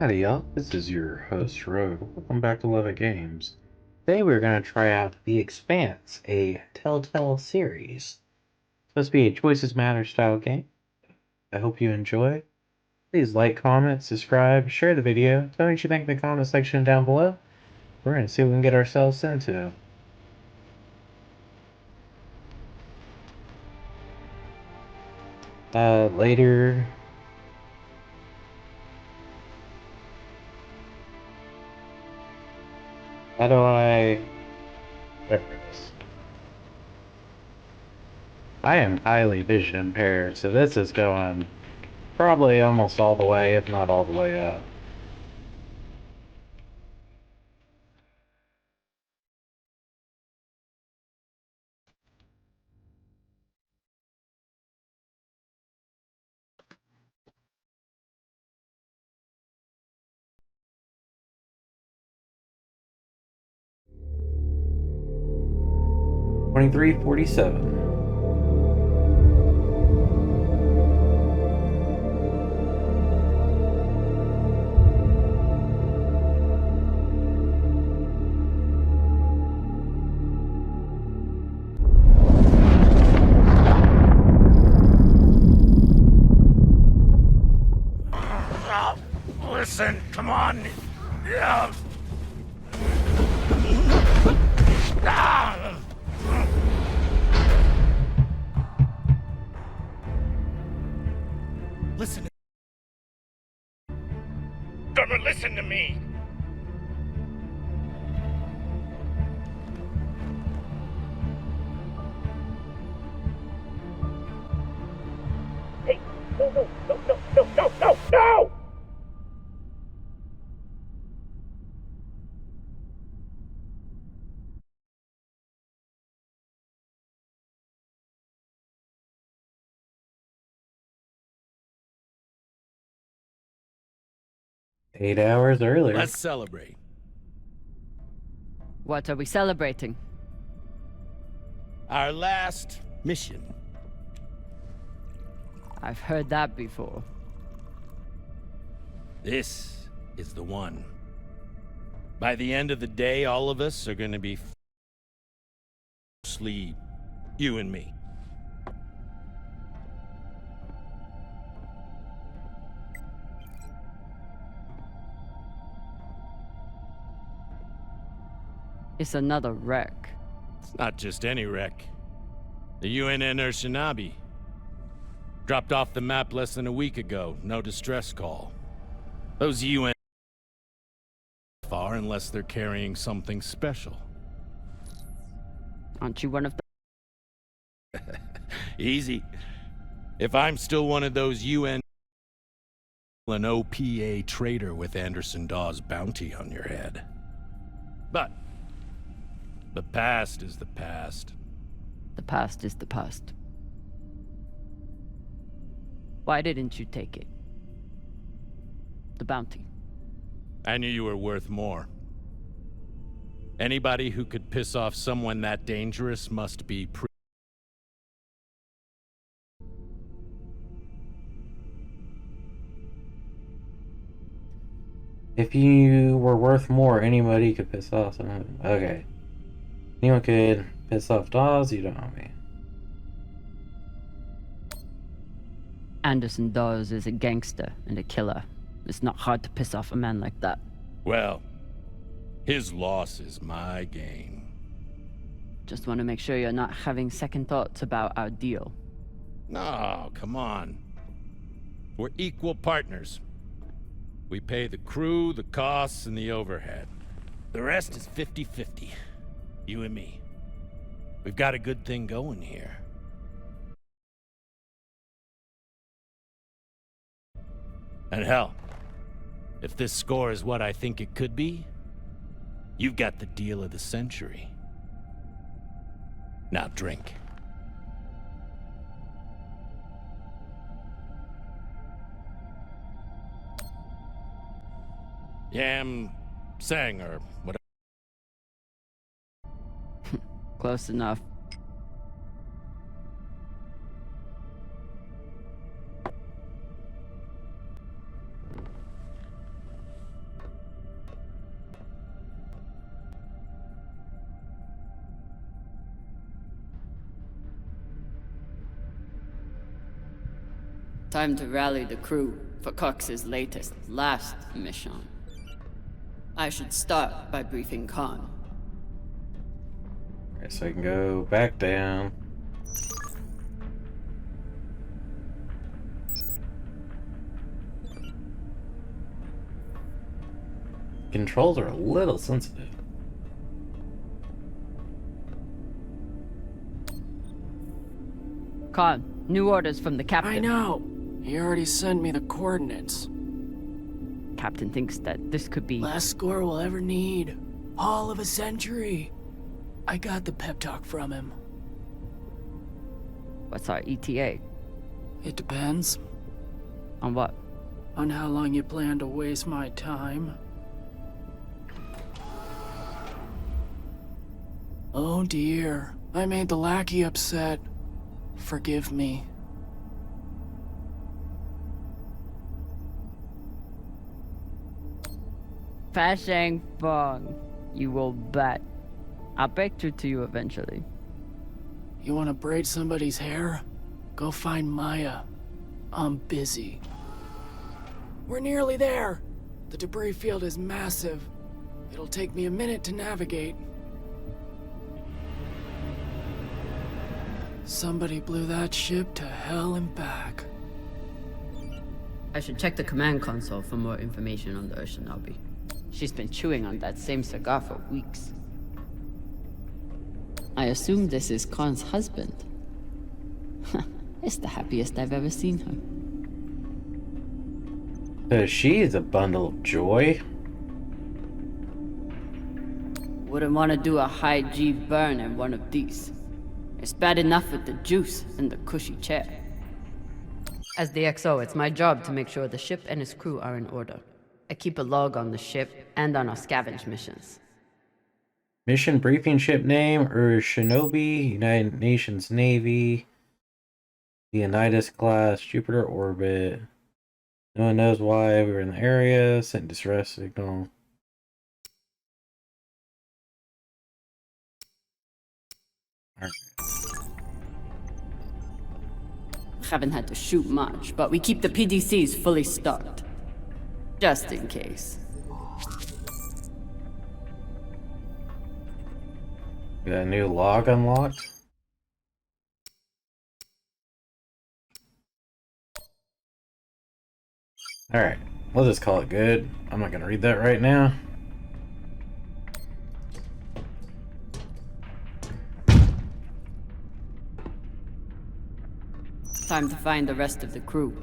Howdy y'all, this is your host Rogue. Welcome back to Lovettgamez. Today we're going to try out The Expanse, a Telltale series. It's supposed to be a Choices Matter style game. I hope you enjoy. Please like, comment, subscribe, share the video. Tell me what you think in the comment section down below. We're going to see what we can get ourselves into. Later. How do I... Whatever it is. I am highly vision impaired, so this is going probably almost all the way, if not all the way up. $23.47. Listen, come on. Yeah. Listen. Don't listen to me. Hey, no! 8 hours earlier. Let's celebrate. What are we celebrating? Our last mission. I've heard that before. This is the one. By the end of the day, all of us are gonna be asleep. You and me. It's another wreck. It's not just any wreck. The UNN Shinabi. Dropped off the map less than a week ago. No distress call. Those UN far unless they're carrying something special. Aren't you one of the... Easy. If I'm still one of those UN... an OPA traitor with Anderson Dawes' bounty on your head. But... the past is the past. The past is the past. Why didn't you take it? The bounty. I knew you were worth more. Anybody who could piss off someone that dangerous must be If you were worth more, anybody could piss off someone. Okay. Anyone could piss off Dawes, you don't know me. Anderson Dawes is a gangster and a killer. It's not hard to piss off a man like that. well, his loss is my gain. Just want to make sure you're not having second thoughts about our deal. No, come on. We're equal partners. We pay the crew, the costs, and the overhead. The rest is 50-50. You and me. We've got a good thing going here. And hell, if this score is what I think it could be, you've got the deal of the century. Now drink. Yam sang or whatever. Close enough. Time to rally the crew for Cox's last mission. I should start by briefing Khan. Alright, so I can go back down. Controls are a little sensitive. Khan, new orders from the captain. I know. He already sent me the coordinates. Captain thinks that this could be... Last score we'll ever need. Haul of a century. I got the pep talk from him. What's our ETA? It depends. On what? On how long you plan to waste my time. Oh dear. I made the lackey upset. Forgive me. Fashang Fong. You will bet. I'll break through to you eventually. You want to braid somebody's hair? Go find Maya. I'm busy. We're nearly there. The debris field is massive. It'll take me a minute to navigate. Somebody blew that ship to hell and back. I should check the command console for more information on the Urshinabi. She's been chewing on that same cigar for weeks. I assume this is Khan's husband. It's the happiest I've ever seen her. So she is a bundle of joy. Wouldn't want to do a high G burn in one of these. It's bad enough with the juice and the cushy chair. As the XO, it's my job to make sure the ship and its crew are in order. I keep a log on the ship and on our scavenge missions. Mission briefing ship name, Shinobi, United Nations Navy, Leonidas class, Jupiter orbit. No one knows why we were in the area, sent distress signal. Alright. Haven't had to shoot much, but we keep the PDCs fully stocked. Just in case. Got a new log unlocked. Alright, we'll just call it good. I'm not gonna read that right now. Time to find the rest of the crew.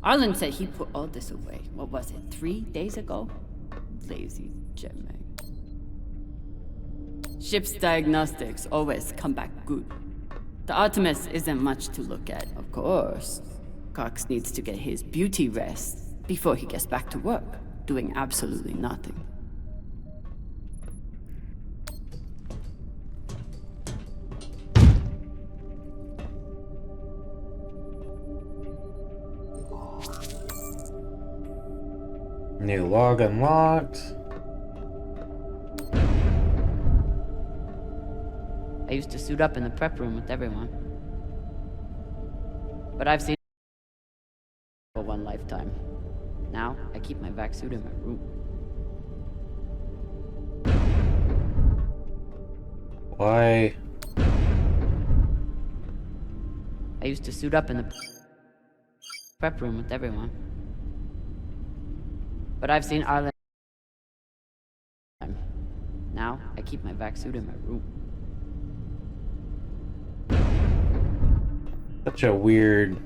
Arlen said he put all this away. What was it, 3 days ago? Lazy Gemma. Ship's diagnostics always come back good. The Artemis isn't much to look at, of course. Cox needs to get his beauty rest before he gets back to work, doing absolutely nothing. New log unlocked. I used to suit up in the prep room with everyone. But I've seen for one lifetime. Now, I keep my vac suit in my room. Why? I used to suit up in the prep room with everyone. But I've seen Arlen. Now, I keep my vac suit in my room. Such a weird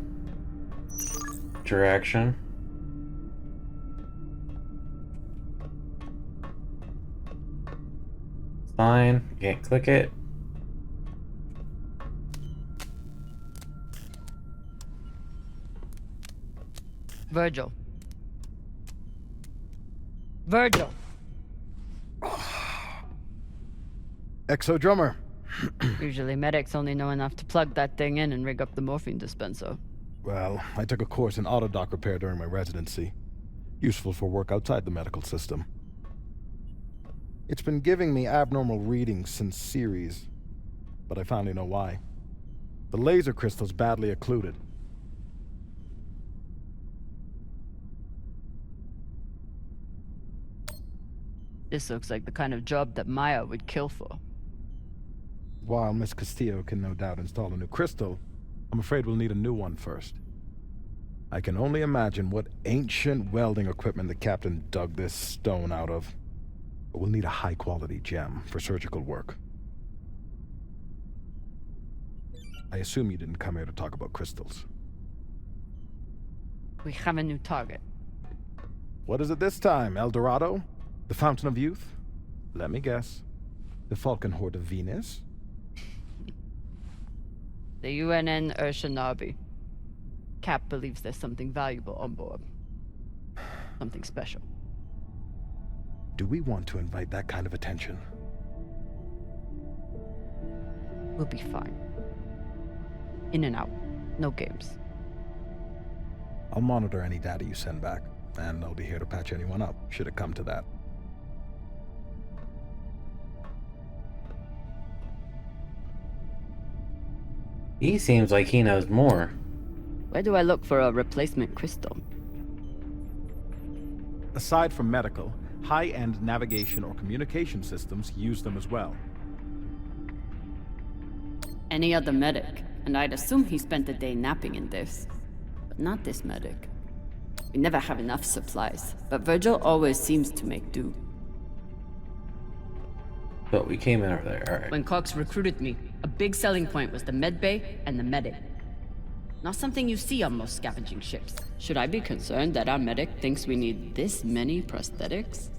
direction. Sign, you can't click it. Virgil. Virgil! Exo drummer. Usually medics only know enough to plug that thing in and rig up the morphine dispenser. Well, I took a course in autodoc repair during my residency. Useful for work outside the medical system. It's been giving me abnormal readings since series, but I finally know why. The laser crystal's badly occluded. This looks like the kind of job that Maya would kill for. While Miss Castillo can no doubt install a new crystal, I'm afraid we'll need a new one first. I can only imagine what ancient welding equipment the captain dug this stone out of. But we'll need a high-quality gem for surgical work. I assume you didn't come here to talk about crystals. We have a new target. What is it this time, El Dorado? The Fountain of Youth? Let me guess. The Falcon Horde of Venus? The UNN Urshanabi. Cap believes there's something valuable on board. Something special. Do we want to invite that kind of attention? We'll be fine. In and out. No games. I'll monitor any data you send back, and I'll be here to patch anyone up, should it come to that. He seems like he knows more. Where do I look for a replacement crystal? Aside from medical, high-end navigation or communication systems use them as well. Any other medic, and I'd assume he spent the day napping in this. But not this medic. We never have enough supplies, but Virgil always seems to make do. But we came in over there, alright. When Cox recruited me, a big selling point was the med bay and the medic. Not something you see on most scavenging ships. Should I be concerned that our medic thinks we need this many prosthetics?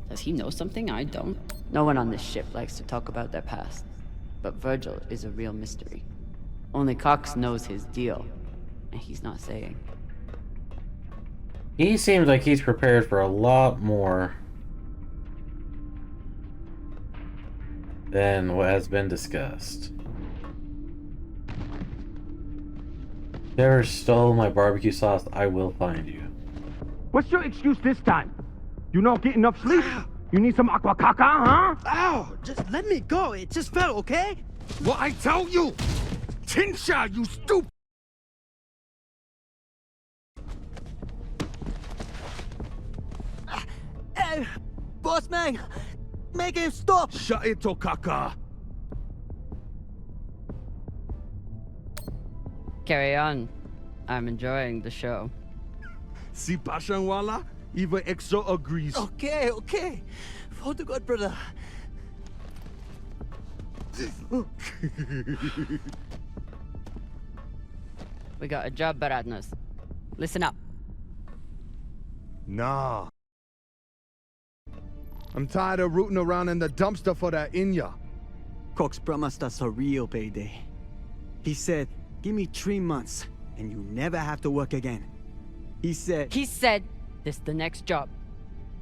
Does he know something I don't? No one on this ship likes to talk about their past. But Virgil is a real mystery. Only Cox knows his deal, and he's not saying. He seems like he's prepared for a lot more than what has been discussed. If you ever stole my barbecue sauce, I will find you. What's your excuse this time? You not get enough sleep? You need some aqua caca, huh? Ow! Just let me go. It just fell, okay? What I tell you? Tinsha, you stupid! Hey, boss man! Make him stop! Shut it, Okaka! Carry on. I'm enjoying the show. Si Pashanwala, even EXO agrees. Okay, okay. For the God, brother. We got a job, Baradnas. Listen up. Nah. I'm tired of rooting around in the dumpster for that Inya. Cox promised us a real payday. He said, give me 3 months, and you never have to work again. He said This the next job.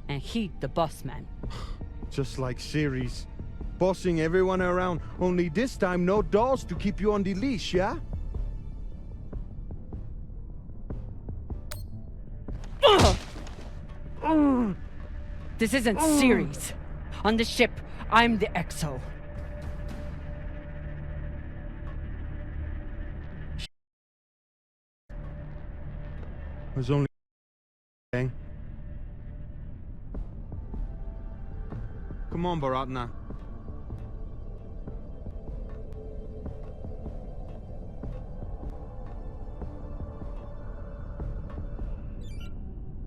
And he the boss man. Just like series. Bossing everyone around, only this time no dolls to keep you on the leash, yeah? This isn't series. On the ship, I'm the XO. There's only thing. Come on, Baratna.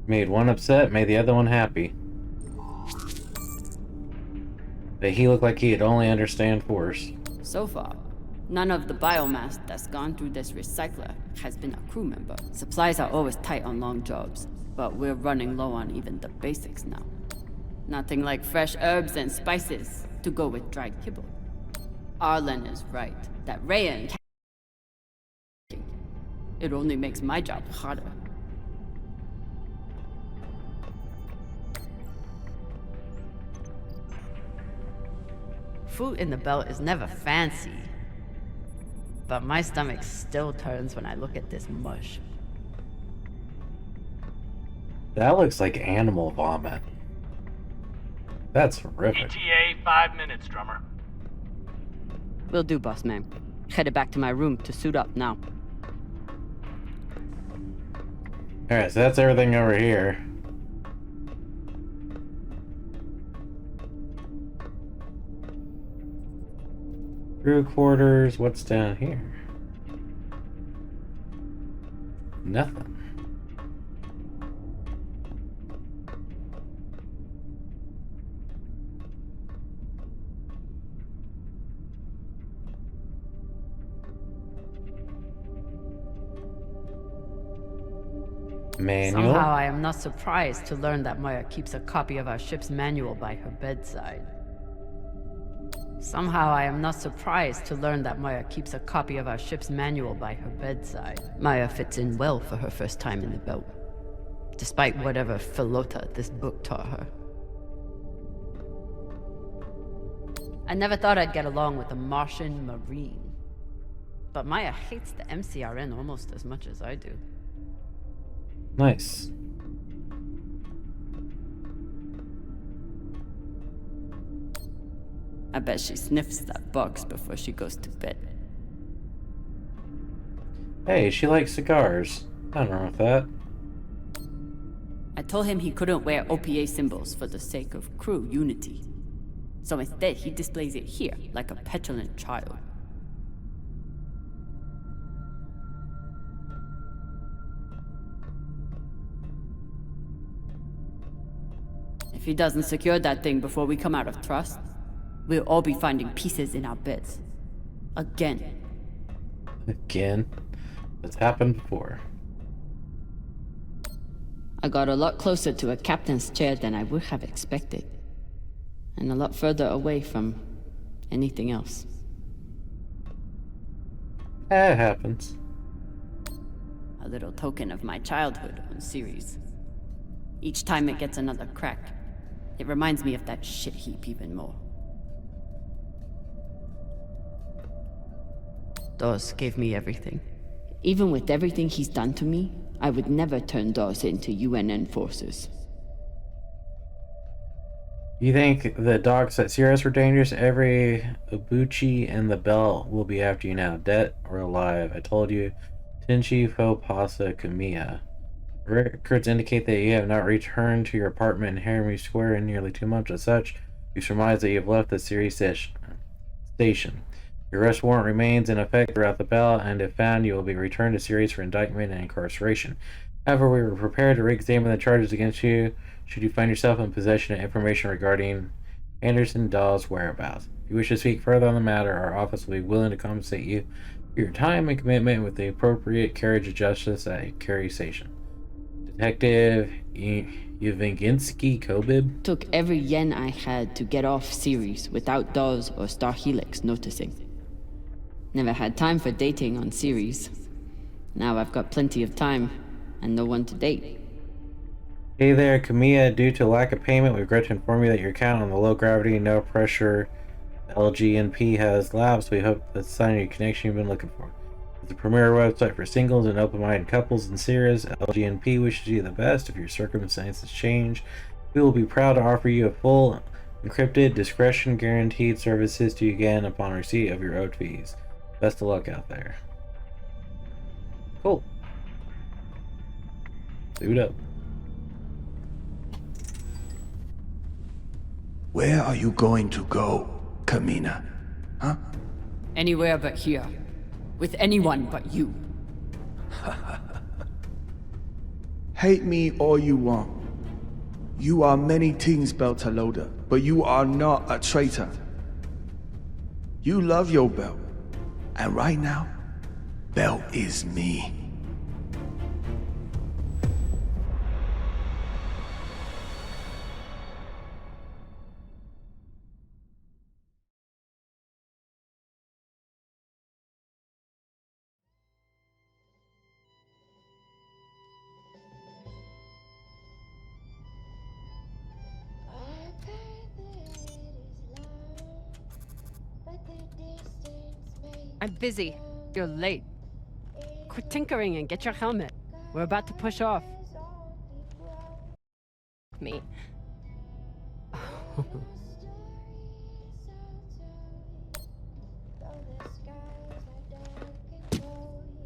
Made one upset, made the other one happy. But he looked like he'd only understand force. So far, none of the biomass that's gone through this recycler has been a crew member. Supplies are always tight on long jobs, but we're running low on even the basics now. Nothing like fresh herbs and spices to go with dried kibble. Arlen is right, that Rayan can't. It only makes my job harder. Food in the belt is never fancy, but my stomach still turns when I look at this mush. That looks like animal vomit. That's horrific. ETA 5 minutes, drummer. Will do, boss man. Headed back to my room to suit up now. Alright, so that's everything over here. Crew quarters, what's down here? Nothing. Manual. Somehow I am not surprised to learn that Maya keeps a copy of our ship's manual by her bedside. Somehow I am not surprised to learn that Maya keeps a copy of our ship's manual by her bedside. Maya fits in well for her first time in the belt, despite whatever philota this book taught her. I never thought I'd get along with a Martian Marine, but Maya hates the MCRN almost as much as I do. Nice. I bet she sniffs that box before she goes to bed. Hey, she likes cigars. Nothing wrong with that. I told him he couldn't wear OPA symbols for the sake of crew unity. So instead, he displays it here, like a petulant child. If he doesn't secure that thing before we come out of thrust, we'll all be finding pieces in our beds. Again. Again? That's happened before. I got a lot closer to a captain's chair than I would have expected. And a lot further away from anything else. It happens. A little token of my childhood on series. Each time it gets another crack, it reminds me of that shit heap even more. Dawes gave me everything. Even with everything he's done to me, I would never turn Dawes into UNN forces. You think the dogs at Sirius were dangerous? Every Ubuchi and the Bell will be after you now, dead or alive. I told you, Tenchi Fo Pasa Kamiya. Records indicate that you have not returned to your apartment in Haremy Square in nearly 2 months. As such, you surmise that you have left the Sirius station. Your arrest warrant remains in effect throughout the Bell, and if found, you will be returned to Sirius for indictment and incarceration. However, we were prepared to re-examine the charges against you should you find yourself in possession of information regarding Anderson Dawes' whereabouts. If you wish to speak further on the matter, our office will be willing to compensate you for your time and commitment with the appropriate carriage of justice at Carey Station. Detective Yevgensky Kobib Took every yen I had to get off Ceres without Dawes or Star Helix noticing. Never had time for dating on Ceres. Now I've got plenty of time and no one to date. Hey there, Kamiya. Due to lack of payment, we regret to inform you that your account on the low gravity, no pressure LGNP has lapsed. We hope that's the sign of your connection you've been looking for. It's the premier website for singles and open-minded couples in Sirius. LGNP wishes you the best. If your circumstances change, we will be proud to offer you a full, encrypted, discretion guaranteed services to you again upon receipt of your owed fees. Best of luck out there. Cool. Suit up. Where are you going to go, Kamina? Huh? Anywhere but here. With anyone but you. Hate me all you want. You are many things, Beltaloda, but you are not a traitor. You love your belt. And right now, Belt is me. I'm busy. You're late. Quit tinkering and get your helmet. We're about to push off. Me.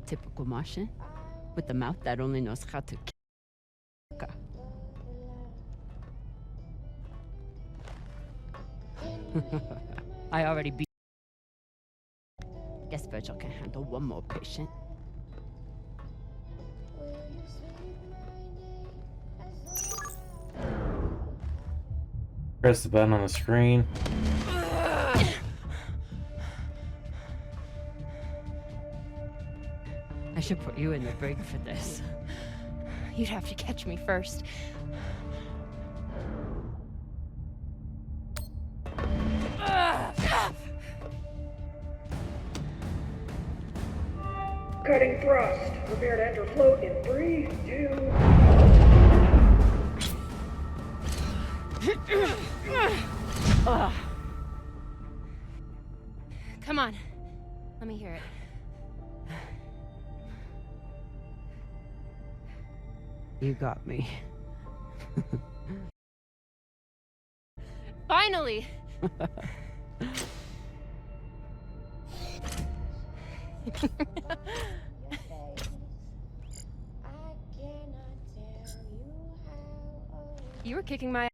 typical Martian, with a mouth that only knows how to kill. I already beat. Guess Virgil can handle one more patient. Press the button on the screen. I should put you in the brig for this. You'd have to catch me first. Cutting thrust. Prepare to enter float in 3, 2... Come on. Let me hear it. You got me. Finally! You were kicking my...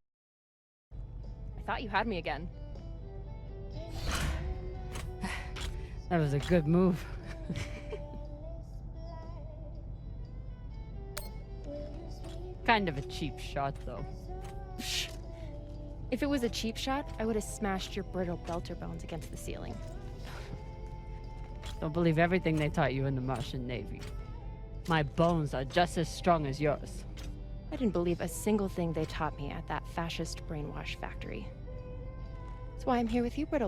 I thought you had me again. That was a good move. Kind of a cheap shot, though. Shh. If it was a cheap shot, I would have smashed your brittle belter bones against the ceiling. Don't believe everything they taught you in the Martian Navy. My bones are just as strong as yours. I didn't believe a single thing they taught me at that fascist brainwash factory. That's why I'm here with you, brittle.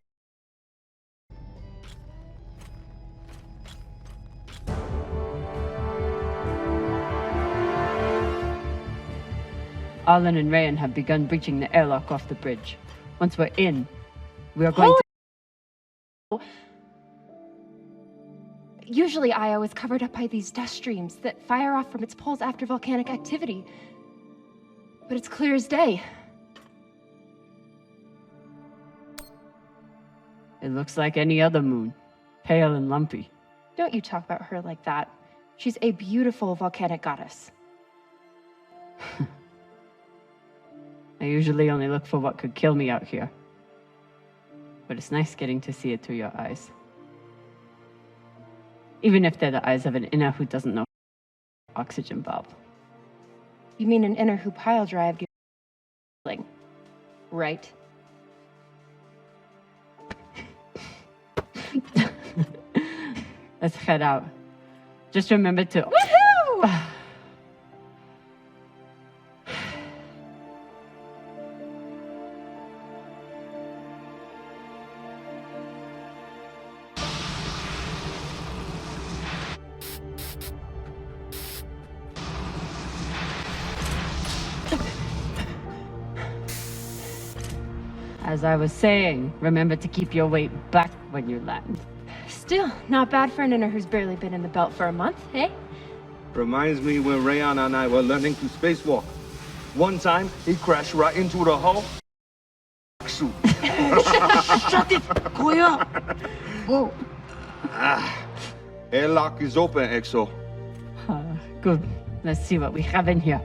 Arlen and Rayan have begun breaching the airlock off the bridge. Once we're in, we are going to... Usually Io is covered up by these dust streams that fire off from its poles after volcanic activity. But it's clear as day. It looks like any other moon. Pale and lumpy. Don't you talk about her like that. She's a beautiful volcanic goddess. I usually only look for what could kill me out here. But it's nice getting to see it through your eyes. Even if they're the eyes of an inner who doesn't know oxygen bulb. You mean an inner who pile-drived your... right? Let's head out. Just remember to... Woohoo! As I was saying, remember to keep your weight back when you land. Still, not bad for an inner who's barely been in the belt for a month, eh? Reminds me when Rayan and I were learning to spacewalk. One time, he crashed right into the hull. Suit. Shut it! Koya! Whoa. Airlock is open, Exo. Good. Let's see what we have in here.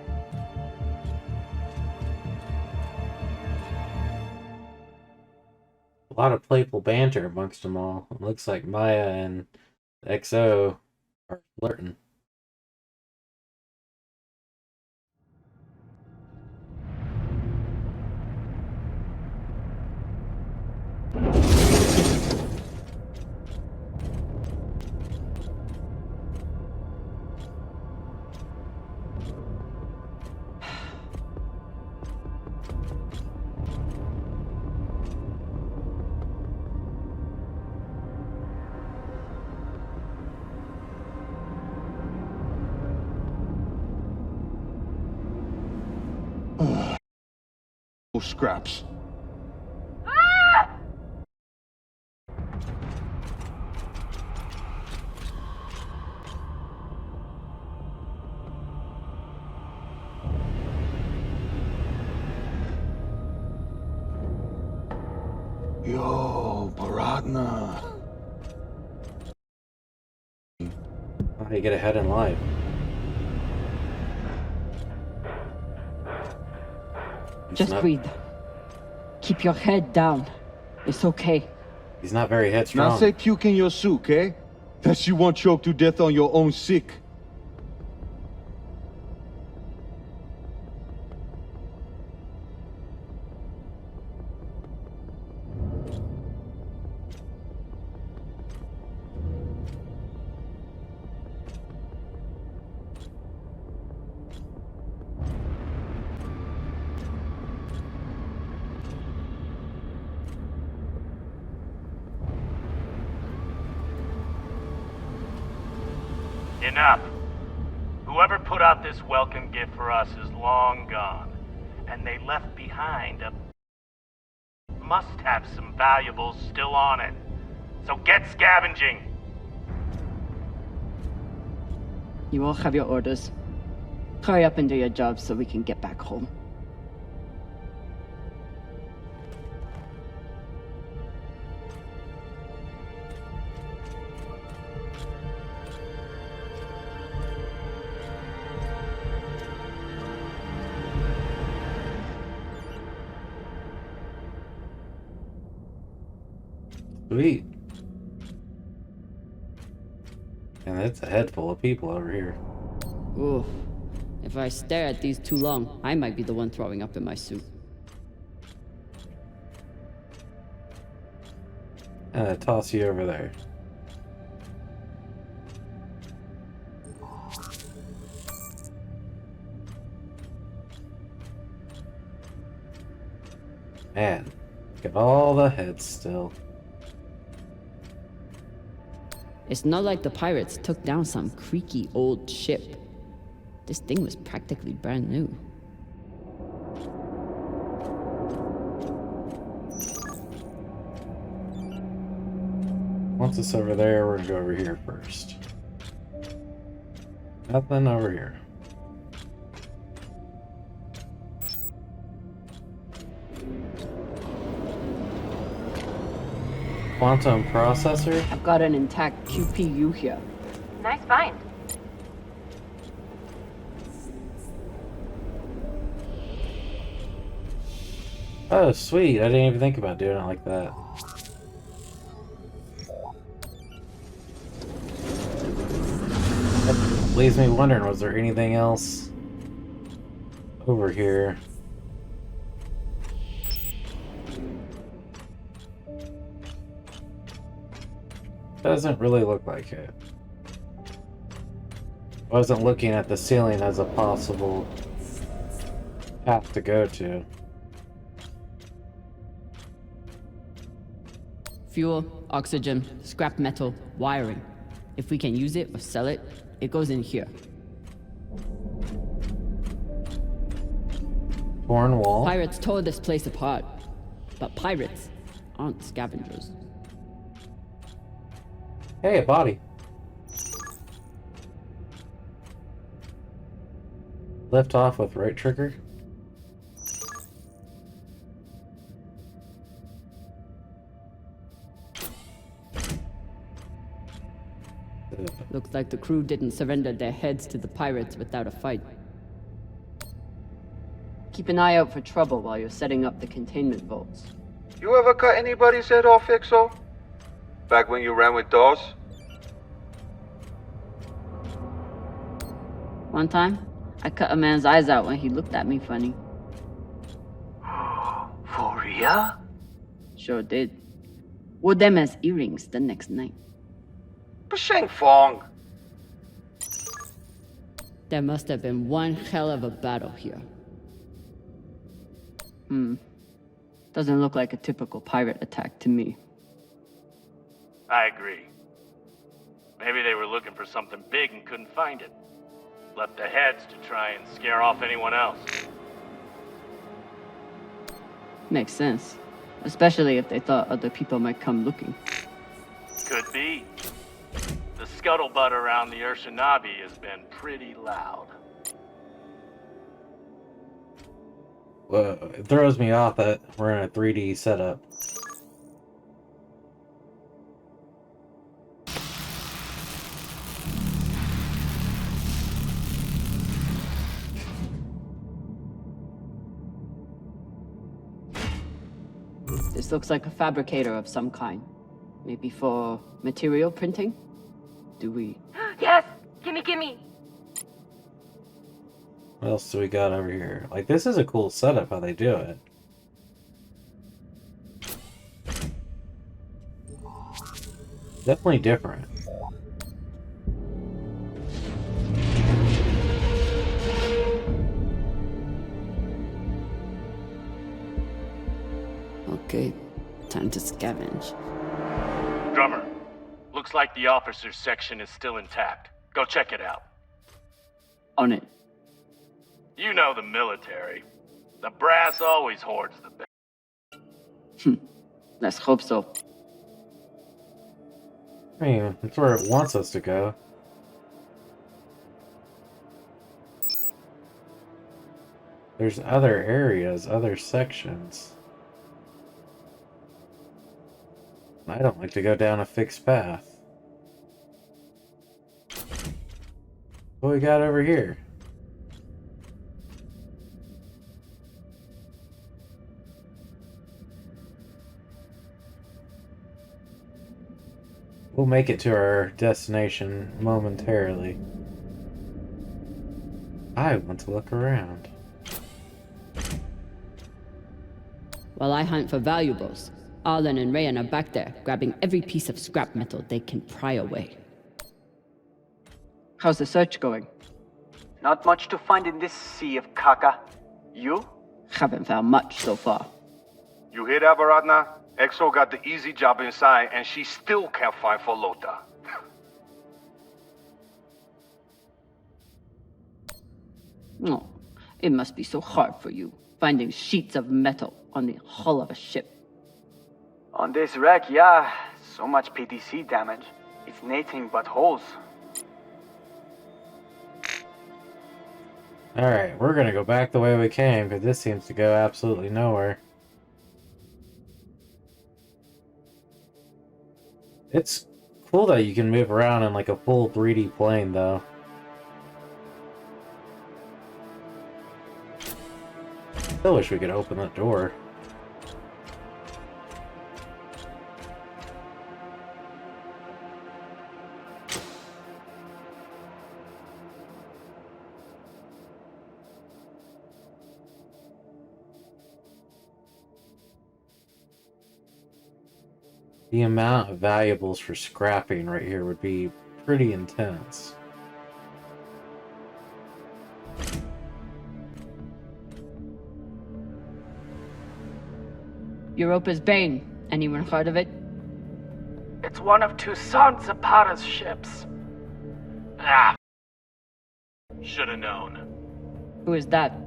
A lot of playful banter amongst them all. It looks like Maya and XO are flirting. Scraps. Yo, Baratna. How you get ahead in life. Just breathe. Keep your head down. It's okay. He's not very headstrong. Now say puke in your soup, eh? That you won't choke to death on your own sick. Enough. Whoever put out this welcome gift for us is long gone. And they left behind a... must have some valuables still on it. So get scavenging. You all have your orders. Hurry up and do your job so we can get back home. Sweet. And it's a head full of people over here. Ooh. If I stare at these too long, I might be the one throwing up in my soup. And I toss you over there. Man, look at all the heads still. It's not like the pirates took down some creaky old ship. This thing was practically brand new. Once it's over there, we're gonna go over here first. Nothing over here. Quantum processor? I've got an intact QPU here. Nice find. Oh, sweet. I didn't even think about doing it like that. That leaves me wondering, was there anything else over here? Doesn't really look like it. Wasn't looking at the ceiling as a possible path to go to. Fuel, oxygen, scrap metal, wiring. If we can use it or sell it, it goes in here. Torn wall? Pirates tore this place apart. But pirates aren't scavengers. Hey, a body. Lift off with right trigger. Looks like the crew didn't surrender their heads to the pirates without a fight. Keep an eye out for trouble while you're setting up the containment vaults. You ever cut anybody's head off, Exo? Back when you ran with Dawes? One time, I cut a man's eyes out when he looked at me funny. For real? Sure did. Wore them as earrings the next night. Basheng Fong. There must have been one hell of a battle here. Doesn't look like a typical pirate attack to me. I agree. Maybe they were looking for something big and couldn't find it. Left the heads to try and scare off anyone else. Makes sense. Especially if they thought other people might come looking. Could be. The scuttlebutt around the Urshanabi has been pretty loud. Well, it throws me off that we're in a 3D setup. This looks like a fabricator of some kind. Maybe for material printing? Do we... Yes! Gimme! What else do we got over here? Like, this is a cool setup how they do it. Definitely different. Okay, time to scavenge. Drummer, looks like the officers' section is still intact. Go check it out. On it. You know the military. The brass always hoards the best. Let's hope so. I mean, that's where it wants us to go. There's other areas, other sections. I don't like to go down a fixed path. What we got over here? We'll make it to our destination momentarily. I want to look around. While I hunt for valuables, Arlen and Rayan are back there, grabbing every piece of scrap metal they can pry away. How's the search going? Not much to find in this sea of caca. You? Haven't found much so far. You hear that, Varadna? Exo got the easy job inside, and she still can't find Folota. Oh, it must be so hard for you, finding sheets of metal on the hull of a ship. On this wreck, yeah. So much PTC damage. It's nothing but holes. Alright, we're gonna go back the way we came, because this seems to go absolutely nowhere. It's cool that you can move around in like a full 3D plane, though. Still wish we could open that door. The amount of valuables for scrapping right here would be pretty intense. Europa's Bane. Anyone heard of it? It's one of Toussaint Zapata's ships. Ah. Should've known. Who is that?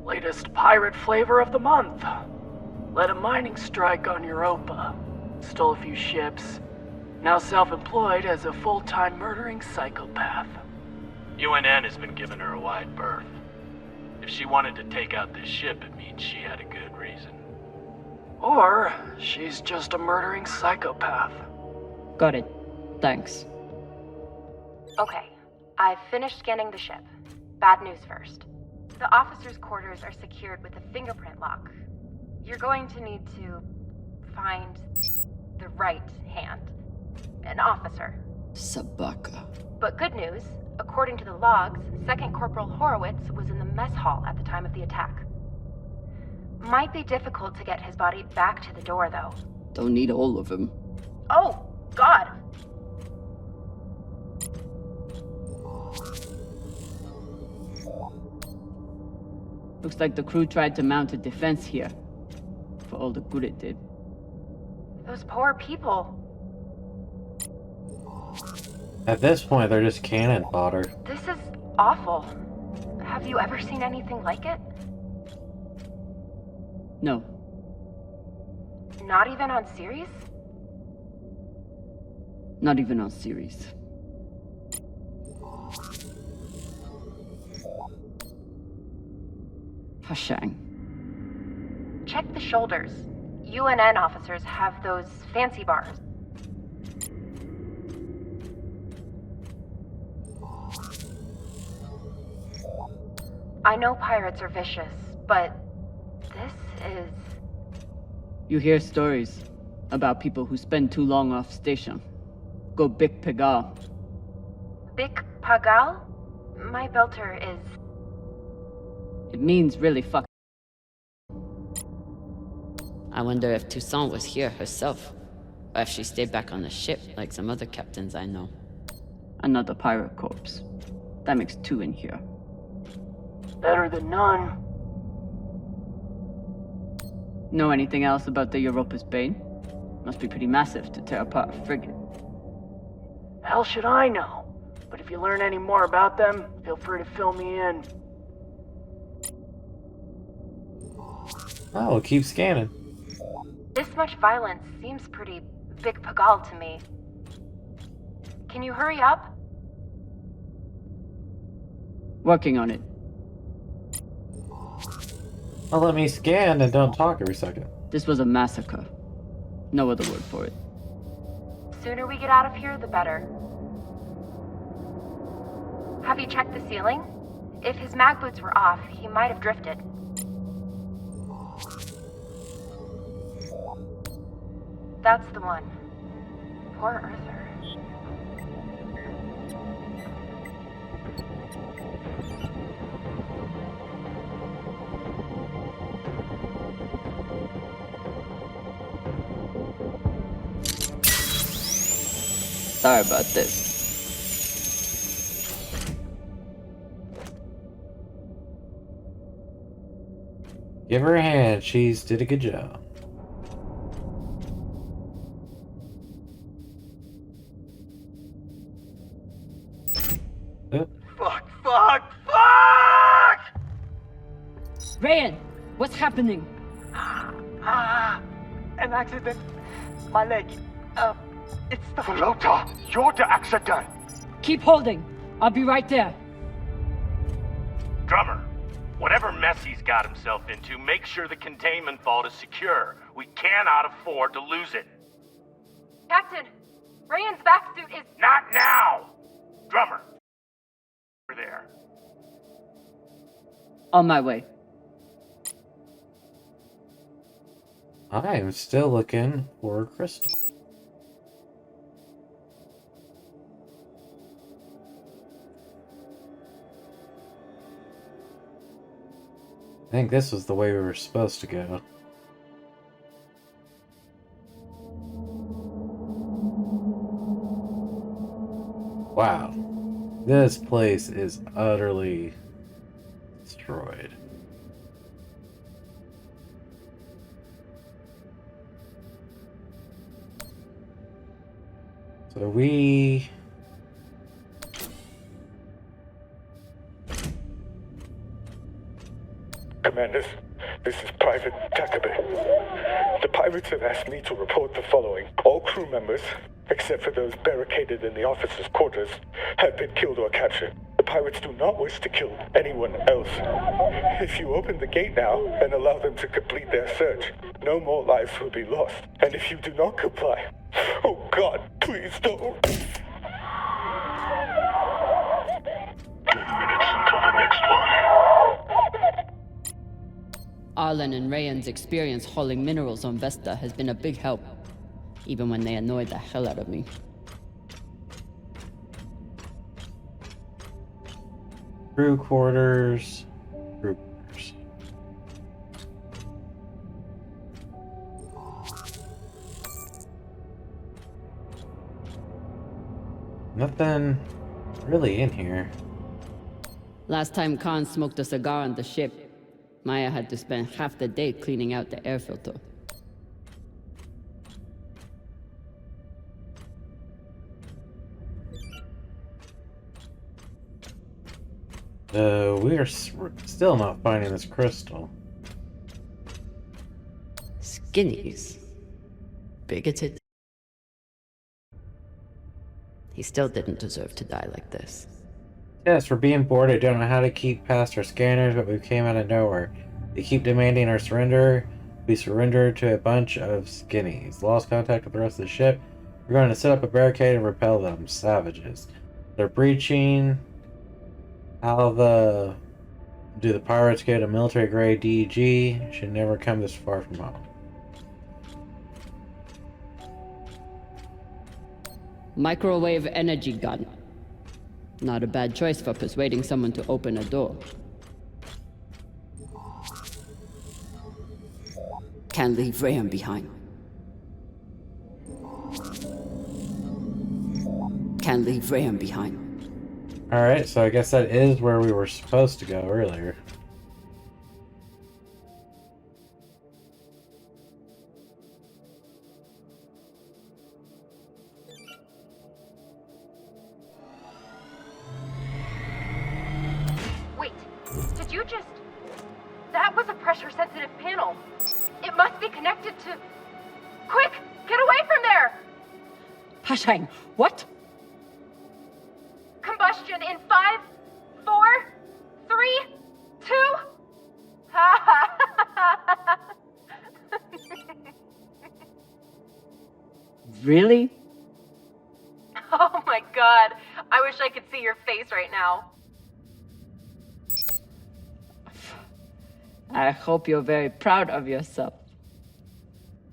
Latest pirate flavor of the month. Led a mining strike on Europa. Stole a few ships. Now self-employed as a full-time murdering psychopath. UNN has been giving her a wide berth. If she wanted to take out this ship, it means she had a good reason. Or she's just a murdering psychopath. Got it. Thanks. Okay, I've finished scanning the ship. Bad news first. The officers' quarters are secured with a fingerprint lock. You're going to need to find the right hand. An officer. Sabaka. But good news, according to the logs, Second Corporal Horowitz was in the mess hall at the time of the attack. Might be difficult to get his body back to the door, though. Don't need all of them. Oh, God! Looks like the crew tried to mount a defense here. For all the good it did. Those poor people. At this point, they're just cannon fodder. This is awful. Have you ever seen anything like it? No. Not even on series? Not even on series. Hashang. Check the shoulders. UNN officers have those fancy bars. I know pirates are vicious, but this is You hear stories about people who spend too long off station. Go Big Pegal. Big Pagal? My belter is... It means really fuck. I wonder if Toussaint was here herself, or if she stayed back on the ship like some other captains I know. Another pirate corpse. That makes 2 in here. Better than none. Know anything else about the Europa's Bane? Must be pretty massive to tear apart a frigate. Hell should I know? But if you learn any more about them, feel free to fill me in. Oh, we'll keep scanning. This much violence seems pretty Big Pagal to me. Can you hurry up? Working on it. Well, let me scan and don't talk every second. This was a massacre. No other word for it. Sooner we get out of here, the better. Have you checked the ceiling? If his mag boots were off, he might have drifted. That's the one. Poor Arthur. Sorry about this. Give her a hand. She's did a good job. Fuck! Rayan, what's happening? An accident. My leg. It's the... Floater, you're the accident. Keep holding. I'll be right there. Drummer, whatever mess he's got himself into, make sure the containment vault is secure. We cannot afford to lose it. Captain, Rayan's back suit is... Not now! Drummer, over there. On my way. I am still looking for a crystal. I think this was the way we were supposed to go. Wow. This place is utterly destroyed. So we... Commanders, this is Private Takabe. The pirates have asked me to report the following. All crew members, except for those barricaded in the officers' quarters, have been killed or captured. The pirates do not wish to kill anyone else. If you open the gate now and allow them to complete their search, no more lives will be lost. And if you do not comply, oh God, please don't. 10 minutes until the next one. Arlen and Rayan's experience hauling minerals on Vesta has been a big help, even when they annoyed the hell out of me. Crew quarters. Crew quarters. Nothing really in here. Last time Khan smoked a cigar on the ship, Maya had to spend half the day cleaning out the air filter. We're still not finding this crystal. Skinnies. Bigoted. He still didn't deserve to die like this. Yes, we're being bored. I don't know how to keep past our scanners, but we came out of nowhere. They keep demanding our surrender. We surrender to a bunch of skinnies. Lost contact with the rest of the ship. We're going to set up a barricade and repel them. Savages. They're breaching. Do the pirates get a military grade DG? Should never come this far from home. Microwave energy gun. Not a bad choice for persuading someone to open a door. Can't leave Rayan behind. Can't leave Rayan behind. Alright, so I guess that is where we were supposed to go earlier. Wait, did you just... That was a pressure-sensitive panel. It must be connected to... Quick, get away from there! Hashang, what? Combustion in 5, 4, 3, 2... Really? Oh my god, I wish I could see your face right now. I hope you're very proud of yourself.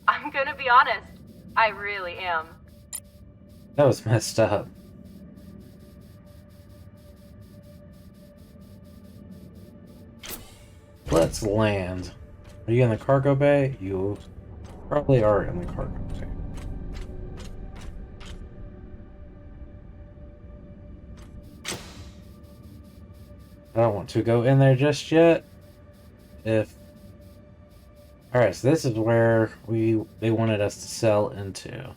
I'm gonna be honest, I really am. That was messed up. Let's land. Are you in the cargo bay? You probably are in the cargo bay. I don't want to go in there just yet. Alright, so this is where they wanted us to sell into.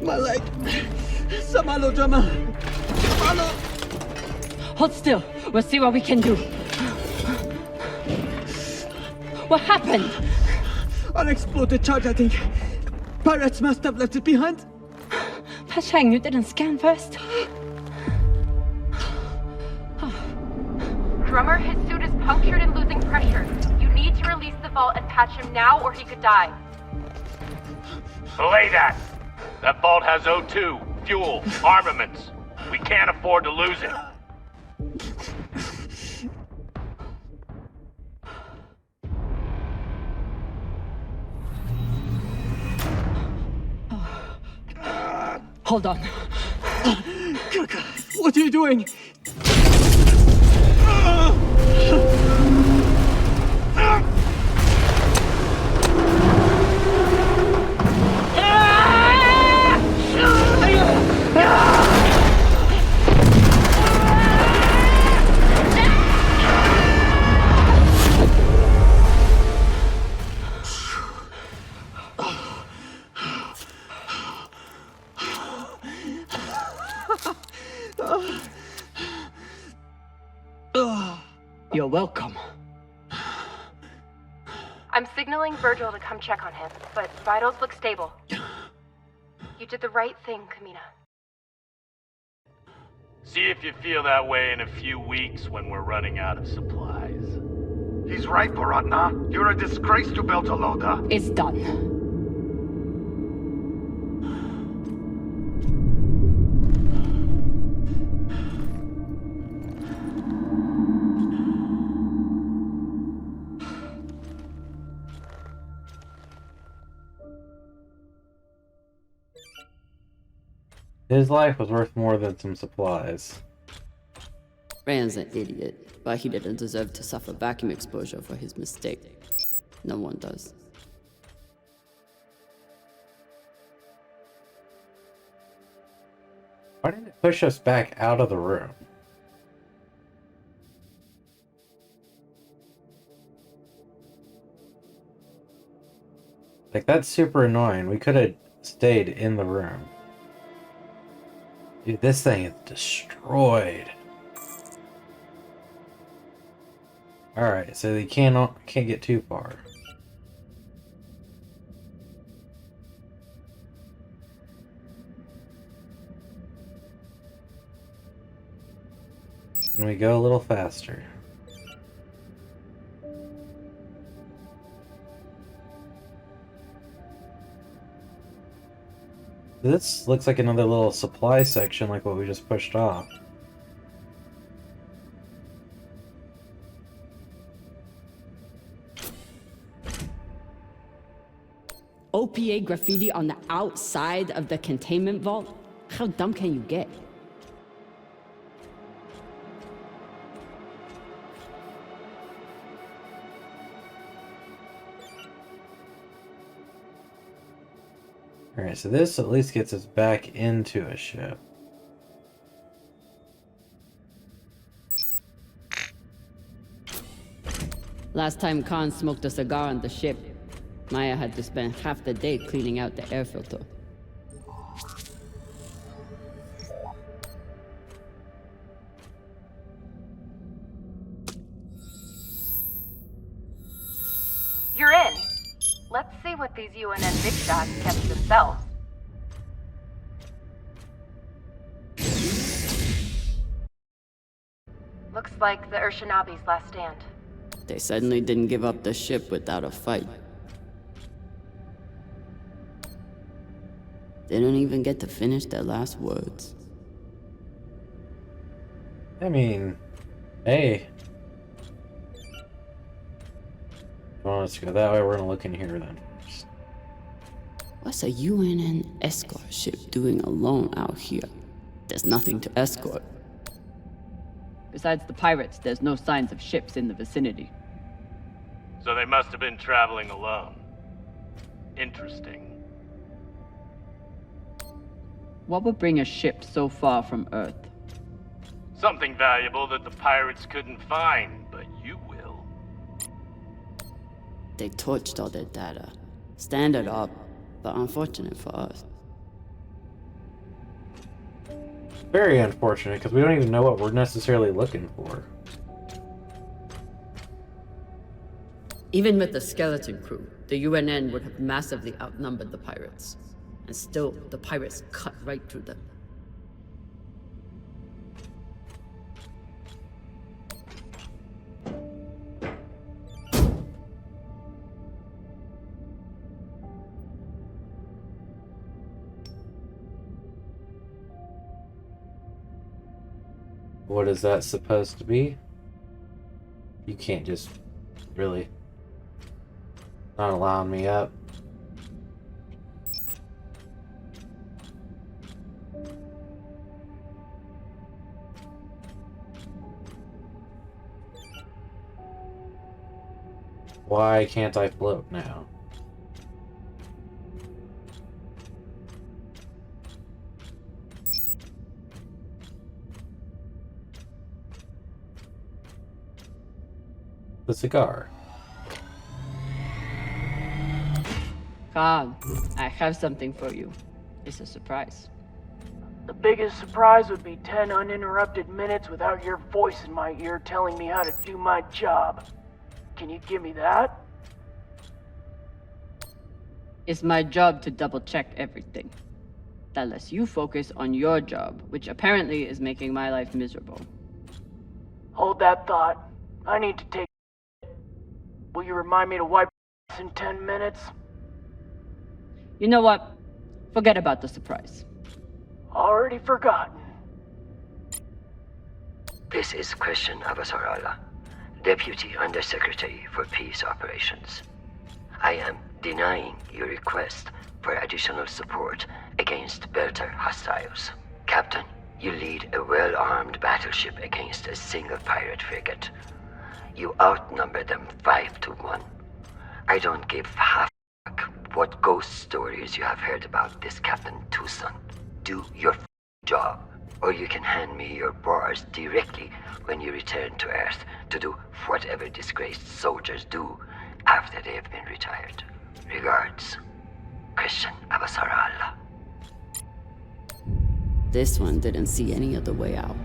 My leg. Samalo, drama. Samalo. Hold still. We'll see what we can do. What happened? Unexploded charge, I think. Pirates must have left it behind. Hashang, you didn't scan first? Drummer, his suit is punctured and losing pressure. You need to release the vault and patch him now or he could die. Belay that! That vault has O2, fuel, armaments. We can't afford to lose it. Hold on. Kaka, what are you doing? You're welcome. I'm signaling Virgil to come check on him, but vitals look stable. You did the right thing, Kamina. See if you feel that way in a few weeks when we're running out of supplies. He's right, Baratna. You're a disgrace to Beltalowda. It's done. His life was worth more than some supplies. Rand's an idiot, but he didn't deserve to suffer vacuum exposure for his mistake. No one does. Why didn't it push us back out of the room? Like, that's super annoying. We could have stayed in the room. Dude, this thing is destroyed. Alright, so they can't get too far. Can we go a little faster? This looks like another little supply section like what we just pushed off. OPA graffiti on the outside of the containment vault? How dumb can you get? Alright, so this at least gets us back into a ship. Last time Khan smoked a cigar on the ship, Maya had to spend half the day cleaning out the air filter. You're in. Let's see what these UNN big shots kept to themselves. Looks like the Urshinabi's last stand. They suddenly didn't give up the ship without a fight. They don't even get to finish their last words. I mean, hey. If you want us to go that way, we're gonna look in here then first. What's a UNN escort ship doing alone out here? There's nothing to escort. Besides the pirates, there's no signs of ships in the vicinity. So they must have been traveling alone. Interesting. What would bring a ship so far from Earth? Something valuable that the pirates couldn't find, but you will. They torched all their data. Standard up, but unfortunate for us. Very unfortunate, because we don't even know what we're necessarily looking for. Even with the skeleton crew, the UNN would have massively outnumbered the pirates. And still, the pirates cut right through them. What is that supposed to be? You can't just really not allowing me up. Why can't I float now? The cigar. Khan, I have something for you. It's a surprise. The biggest surprise would be 10 uninterrupted minutes without your voice in my ear telling me how to do my job. Can you give me that? It's my job to double-check everything. That lets you focus on your job, which apparently is making my life miserable. Hold that thought. I need to take. Will you remind me to wipe in 10 minutes? You know what? Forget about the surprise. Already forgotten. This is Christian Abasarala, Deputy Undersecretary for Peace Operations. I am denying your request for additional support against Belter hostiles. Captain, you lead a well-armed battleship against a single pirate frigate. You outnumber them 5 to 1. I don't give half a fuck what ghost stories you have heard about this Captain Tucson. Do your job, or you can hand me your bars directly when you return to Earth to do whatever disgraced soldiers do after they have been retired. Regards, Christian Abasarala. This one didn't see any other way out.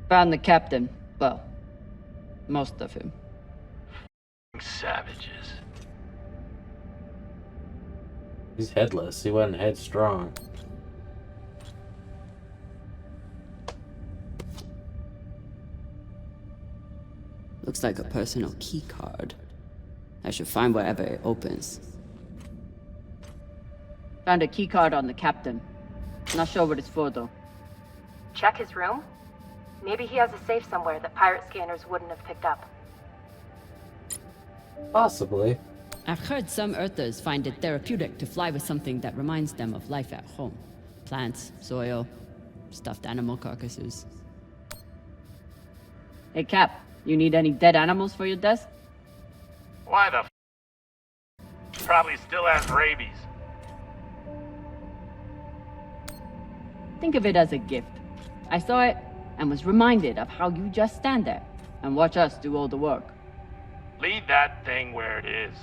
Found the captain. Well, most of him. He's headless. He wasn't headstrong. Looks like a personal key card. I should find wherever it opens. Found a key card on the captain. Not sure what it's for, though. Check his room? Maybe he has a safe somewhere that pirate scanners wouldn't have picked up. Possibly. I've heard some Earthers find it therapeutic to fly with something that reminds them of life at home. Plants, soil, stuffed animal carcasses. Hey, Cap, you need any dead animals for your desk? Why the f? Probably still has rabies. Think of it as a gift. I saw it and was reminded of how you just stand there and watch us do all the work. Leave that thing where it is,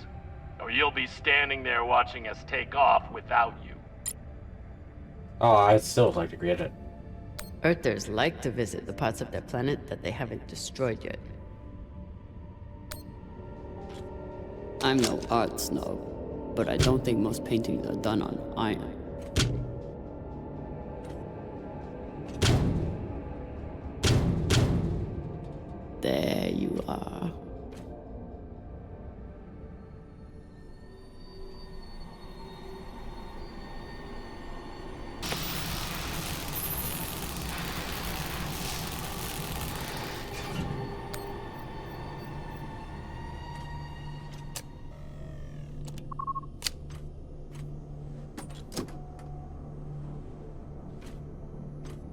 or you'll be standing there watching us take off without you. Oh, I'd still like to get it. Earthers like to visit the parts of their planet that they haven't destroyed yet. I'm no art snob, but I don't think most paintings are done on iron. There you are.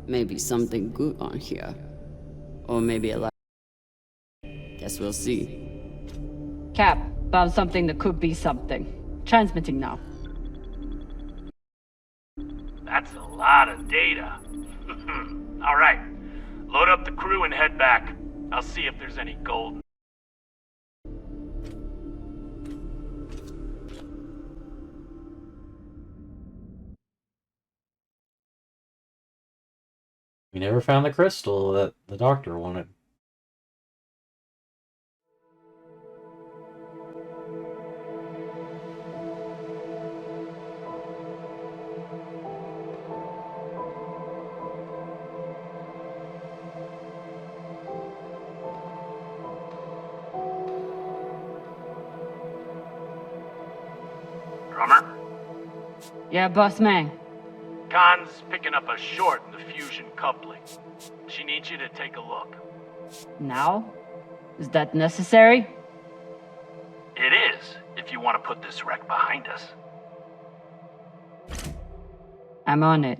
Maybe something good on here. Or maybe a lot. Guess we'll see. Cap, found something that could be something. Transmitting now. That's a lot of data. All right, load up the crew and head back. I'll see if there's any gold. We never found the crystal that the doctor wanted. Drummer? Yeah, boss man. Khan's picking up a short in the fusion coupling. She needs you to take a look. Now? Is that necessary? It is, if you want to put this wreck behind us. I'm on it.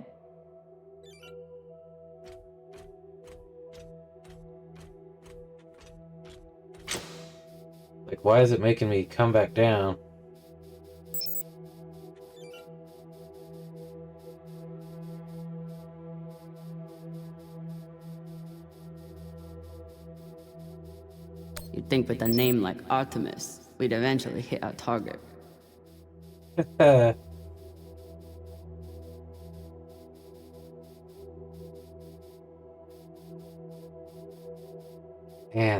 Like, why is it making me come back down? You'd think with a name like Artemis, we'd eventually hit our target. Man,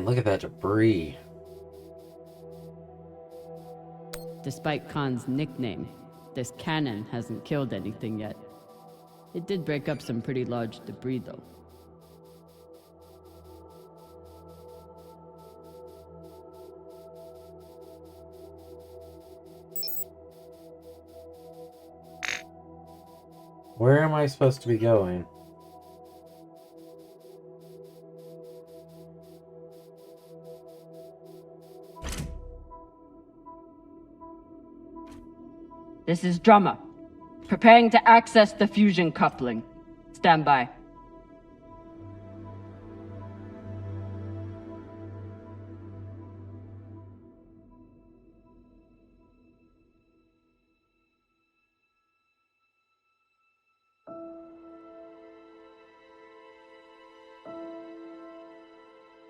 look at that debris. Despite Khan's nickname, this cannon hasn't killed anything yet. It did break up some pretty large debris, though. Where am I supposed to be going? This is Drummer. Preparing to access the fusion coupling. Stand by.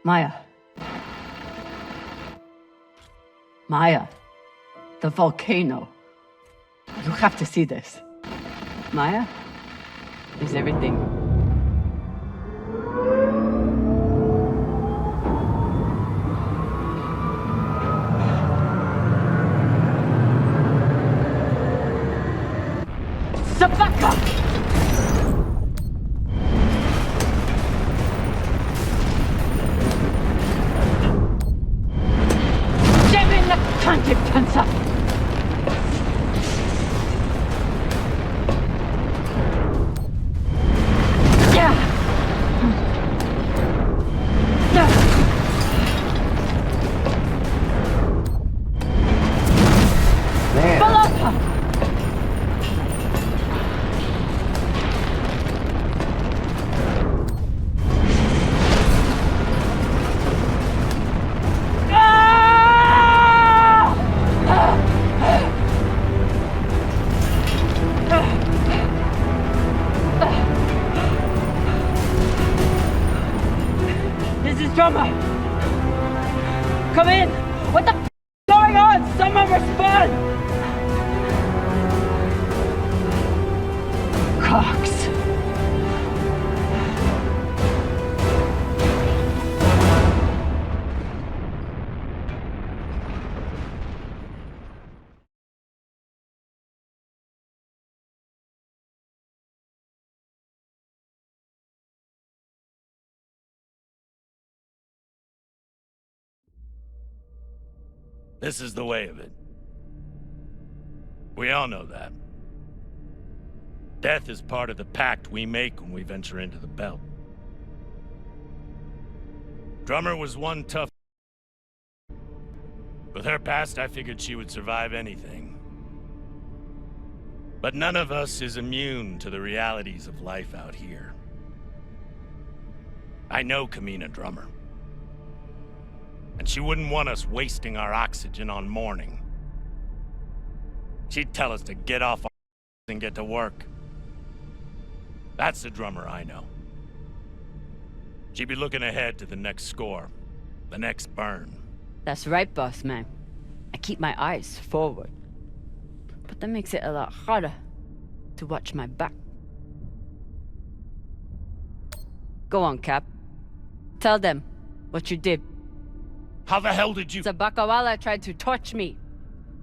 Maya. Maya. The volcano. You have to see this. Maya? Is everything... This is the way of it. We all know that. Death is part of the pact we make when we venture into the belt. Drummer was one tough. With her past, I figured she would survive anything. But none of us is immune to the realities of life out here. I know Kamina Drummer. And she wouldn't want us wasting our oxygen on mourning. She'd tell us to get off our and get to work. That's the Drummer I know. She'd be looking ahead to the next score, the next burn. That's right, boss man. I keep my eyes forward. But that makes it a lot harder to watch my back. Go on, Cap. Tell them what you did. How the hell did you— Sabakawala tried to torch me.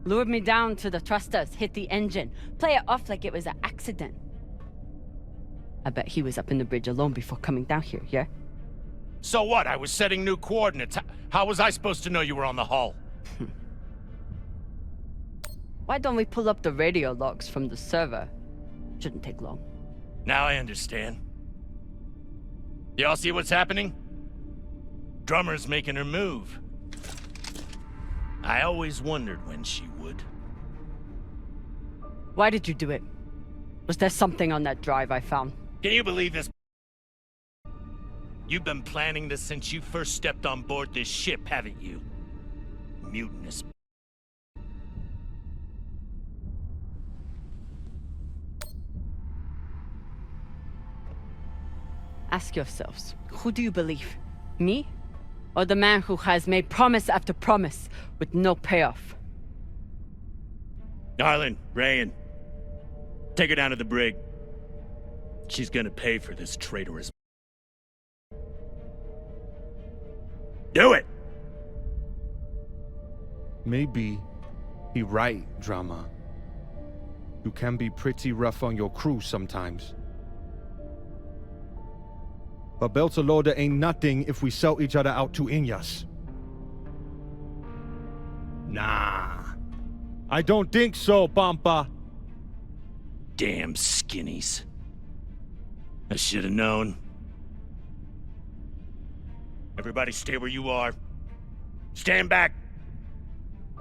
Lured me down to the thrusters, hit the engine, play it off like it was an accident. I bet he was up in the bridge alone before coming down here, yeah? So what? I was setting new coordinates. How was I supposed to know you were on the hull? Why don't we pull up the radio logs from the server? Shouldn't take long. Now I understand. Y'all see what's happening? Drummer's making her move. I always wondered when she would. Why did you do it? Was there something on that drive I found? Can you believe this? You've been planning this since you first stepped on board this ship, haven't you? Mutinous. Ask yourselves, who do you believe? Me? Or the man who has made promise after promise with no payoff? Darlin, Rayan, take her down to the brig. She's gonna pay for this traitorous. Do it! Maybe he right, Drama. You can be pretty rough on your crew sometimes. But Beltalowda ain't nothing if we sell each other out to Inyas. Nah. I don't think so, Pampa. Damn skinnies. I should have known. Everybody stay where you are. Stand back.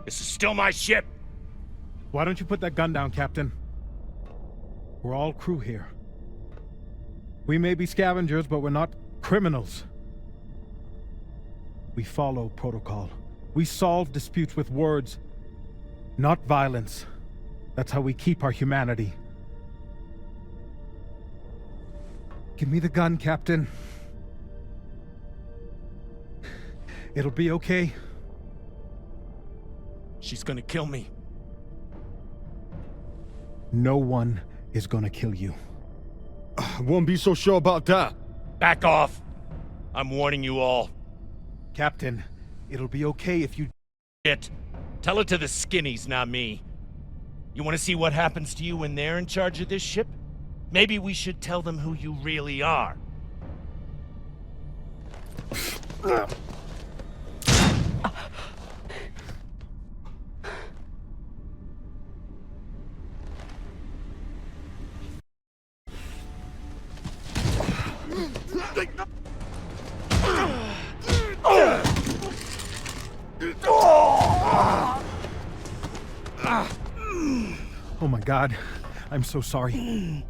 This is still my ship. Why don't you put that gun down, Captain? We're all crew here. We may be scavengers, but we're not criminals. We follow protocol. We solve disputes with words, not violence. That's how we keep our humanity. Give me the gun, Captain. It'll be okay. She's gonna kill me. No one is gonna kill you. I won't be so sure about that. Back off. I'm warning you all. Captain, it'll be okay if you... Shit. Tell it to the skinnies, not me. You want to see what happens to you when they're in charge of this ship? Maybe we should tell them who you really are. Oh my God, I'm so sorry.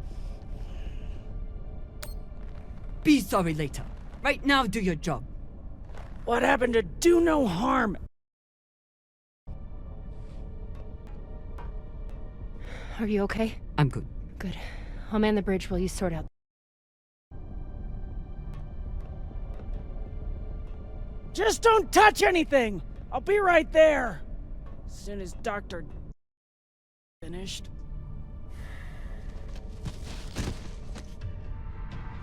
Be sorry later. Right now, do your job. What happened to do no harm? Are you okay? I'm good. Good. I'll man the bridge while you sort out. Just don't touch anything! I'll be right there! As soon as Dr. finished.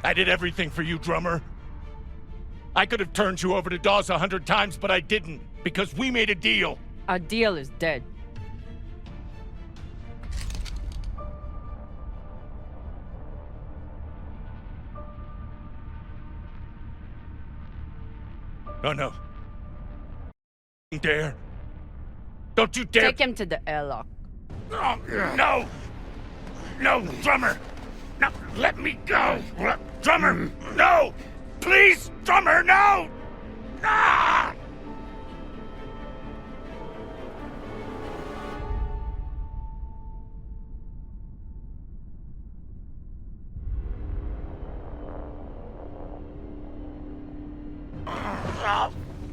I did everything for you, Drummer. I could have turned you over to Dawes 100 times, but I didn't, because we made a deal. Our deal is dead. Oh no. Dare. Don't you dare... Take him to the airlock. Oh, no! No, Drummer! No, let me go! Drummer, no! Please, Drummer, no! Ah!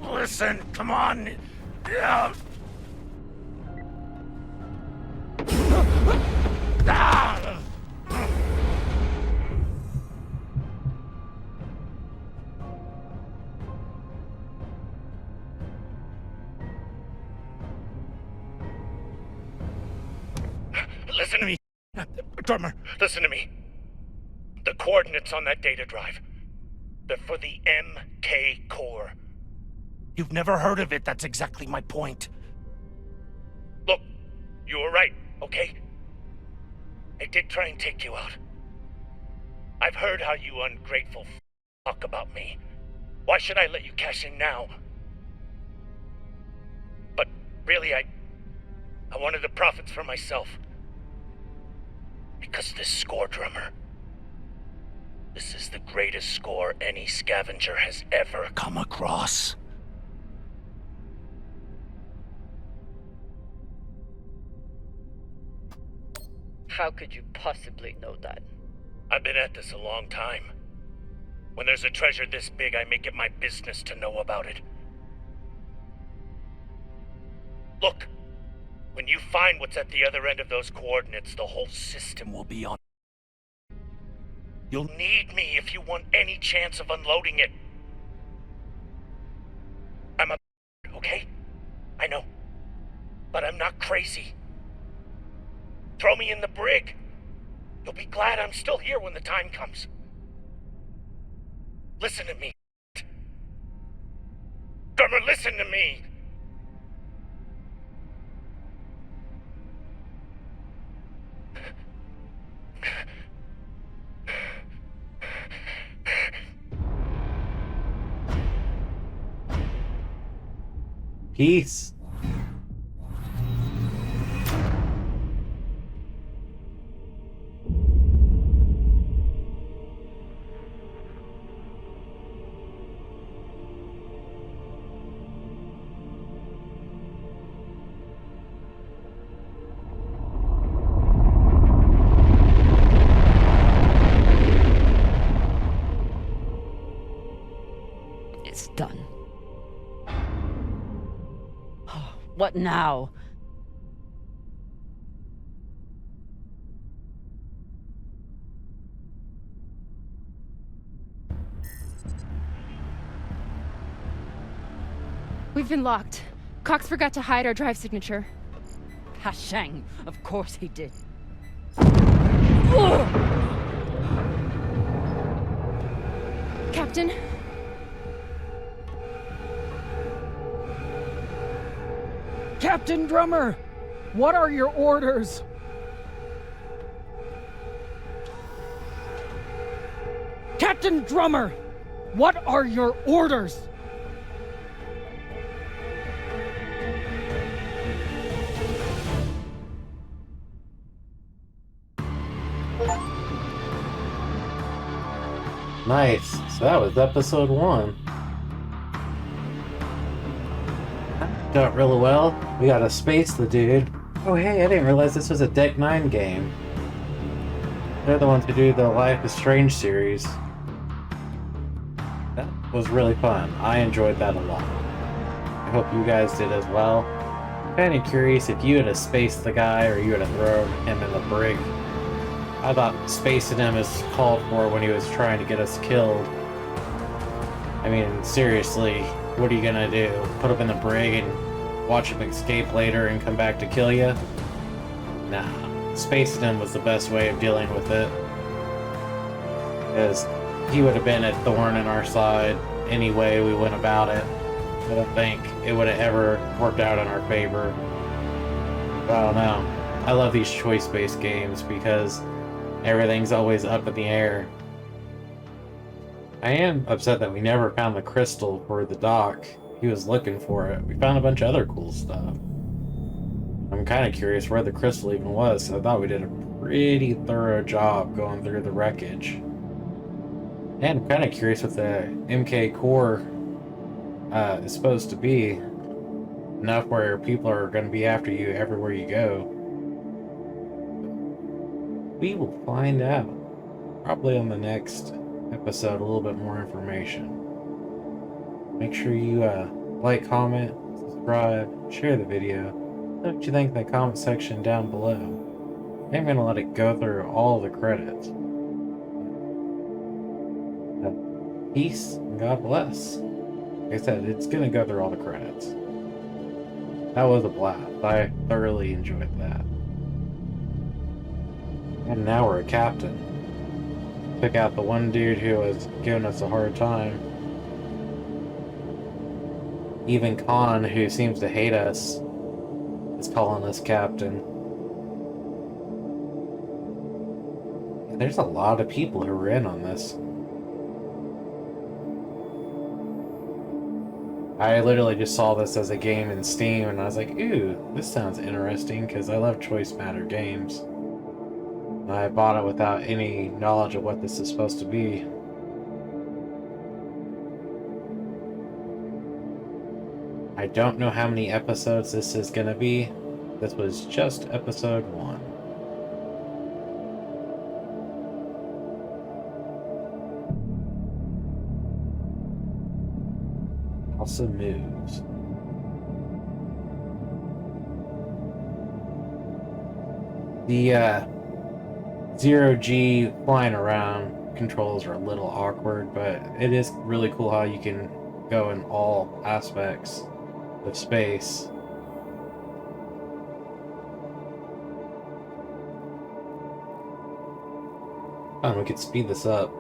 Listen, come on. Ah! Listen to me. Drummer, listen to me. The coordinates on that data drive, they're for the MK core. You've never heard of it, that's exactly my point. Look, you were right, okay? I did try and take you out. I've heard how you ungrateful talk about me. Why should I let you cash in now? But really, I wanted the profits for myself. Because this score, Drummer, this is the greatest score any scavenger has ever come across. How could you possibly know that? I've been at this a long time. When there's a treasure this big, I make it my business to know about it. Look, when you find what's at the other end of those coordinates, the whole system will be on. You'll need me if you want any chance of unloading it. I'm a okay? I know. But I'm not crazy. Throw me in the brig. You'll be glad I'm still here when the time comes. Listen to me. Drummer, listen to me. Peace. It's done. What now? We've been locked. Cox forgot to hide our drive signature. Hashang, of course he did. Captain? Captain Drummer! What are your orders? Captain Drummer! What are your orders? Nice. So that was episode 1. Got really well. We gotta space the dude. Oh hey, I didn't realize this was a Deck 9 game. They're the ones who do the Life is Strange series. That was really fun. I enjoyed that a lot. I hope you guys did as well. I'm kinda curious if you had to space the guy or you had to throw him in the brig. I thought spacing him is called for when he was trying to get us killed. I mean, seriously, what are you gonna do? Put him in the brig and watch him escape later and come back to kill you? Nah, spacing him was the best way of dealing with it. Because he would have been a thorn in our side any way we went about it. I don't think it would have ever worked out in our favor. But I don't know. I love these choice-based games because everything's always up in the air. I am upset that we never found the crystal for the dock. He was looking for it. We found a bunch of other cool stuff. I'm kind of curious where the crystal even was. So I thought we did a pretty thorough job going through the wreckage. And I'm kind of curious what the MK core is supposed to be. Enough where people are going to be after you everywhere you go. We will find out. Probably on the next episode, a little bit more information. Make sure you like, comment, subscribe, share the video. Let what you think in the comment section down below. I'm going to let it go through all the credits. Peace and God bless. Like I said, it's going to go through all the credits. That was a blast. I thoroughly enjoyed that. And now we're a captain. Took out the one dude who was giving us a hard time. Even Khan, who seems to hate us, is calling us captain. And there's a lot of people who are in on this. I literally just saw this as a game in Steam, and I was like, ooh, this sounds interesting, because I love Choice Matter games. And I bought it without any knowledge of what this is supposed to be. I don't know how many episodes this is going to be. This was just episode 1. Also moves. The zero-G flying around controls are a little awkward, but it is really cool how you can go in all aspects of space. Oh, we could speed this up.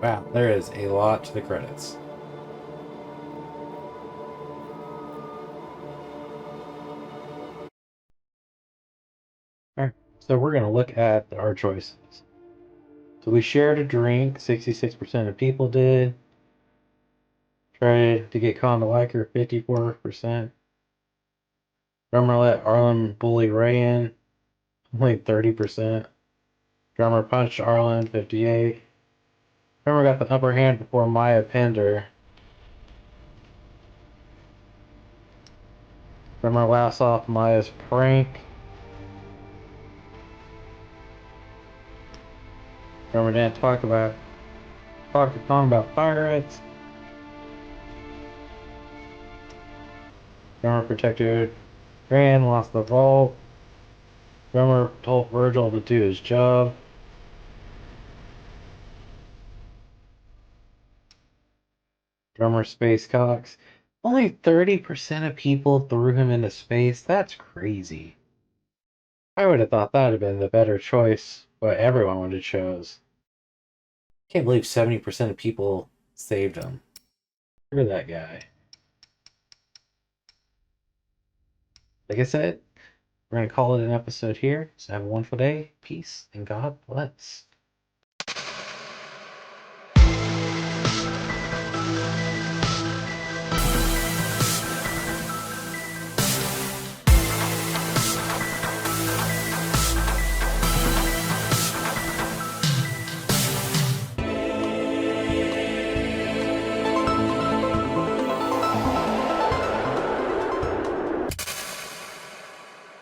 Wow, there is a lot to the credits. Alright, so we're going to look at our choices. So we shared a drink, 66% of people did. Tried to get Con to like her, 54%. Drummer let Arlen bully Rayan, only 30%. Drummer punched Arlen, 58%. Drummer got the upper hand before Maya pinned her. Drummer laughs off Maya's prank. Drummer didn't talk to Tom about pirates. Drummer protected Rand, lost the vault. Drummer told Virgil to do his job. Drummer space Cox. Only 30% of people threw him into space. That's crazy. I would have thought that would have been the better choice, what everyone would have chose. Can't believe 70% of people saved him. Look at that guy. Like I said, we're going to call it an episode here. So have a wonderful day. Peace and God bless.